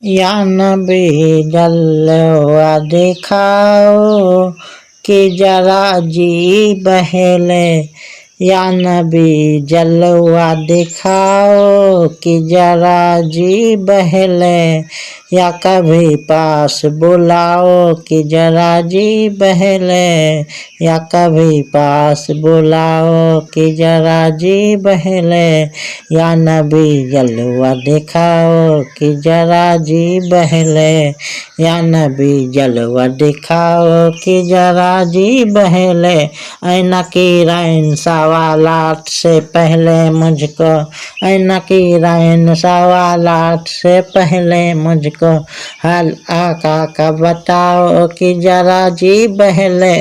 या नबी जलवा दिखाओ कि जरा जी बहले। या नबी जलवा दिखाओ कि जरा जी बहले। या कभी पास बुलाओ कि जरा जी बहले। या कभी पास बुलाओ कि जरा जी बहले। या नबी जलवा दिखाओ कि जरा जी बहले। या नबी जलवा दिखाओ कि जरा जी बहले। ऐना की रैन सवालात से पहले मुझको। ऐना की रैन सवालात से पहले मुझको। हाल आका का बताओ कि जरा जी बहले।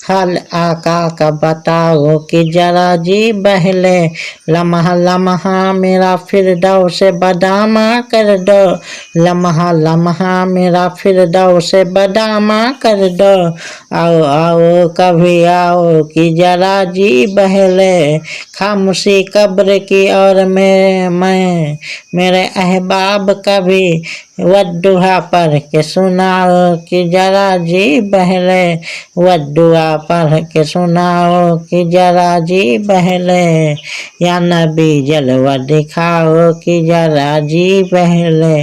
हाल आका का बताओ कि जरा जी बहले। लम्हा लम्हा मेरा फिरदौस बदामा कर दो। लम्हा लम्हा मेरा फिरदौस बदामा कर दो। आओ आओ कभी आओ कि जरा जी बहले। खामोशी कब्र की और मैं मेरे अहबाब कभी वद्दुहा पढ़ के सुनाओ कि जरा जी बहले। वद्दुहा पढ़ के सुनाओ कि जरा जी बहले। या नबी जलवा दिखाओ कि जरा जी बहले।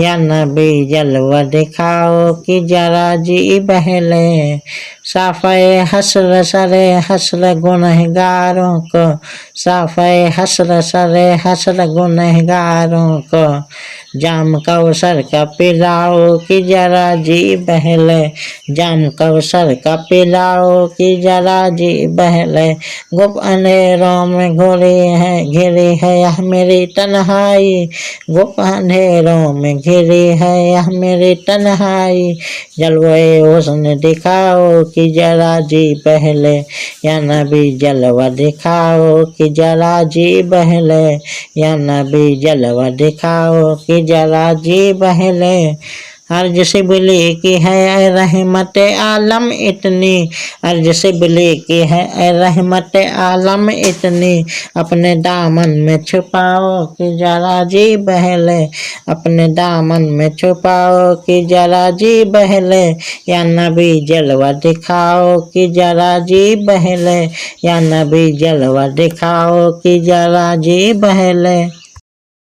या नबी जलवा दिखाओ कि जरा जी बहले। साफ़े हस्र सरे हस्र गुनहगारों को। साफ़े हस्र सरे हस्र गुनहगारों को। जाम कौसर का पिलाओ कि जरा जी बहले। जाम कौसर का पिलाओ कि जरा जी बहले। गुप अंधेरों में घिरी है यह मेरी तन्हाई। गुप अंधेरों में घिरी है यह मेरी तन्हाई। जलवे हुस्न दिखाओ कि जरा जी बहले। या नबी जलवा दिखाओ कि जरा जी बहले। या नबी जलवा दिखाओ कि जरा जी बहले। अर्ज से बिली की है रहमत आलम इतनी। अर्ज से बिली की है रहमत आलम इतनी। अपने दामन में छुपाओ कि जरा जी बहले। अपने दामन में छुपाओ कि जरा जी बहले। या नबी जलवा दिखाओ कि जरा जी बहले। या नबी जलवा दिखाओ कि जरा जी बहले।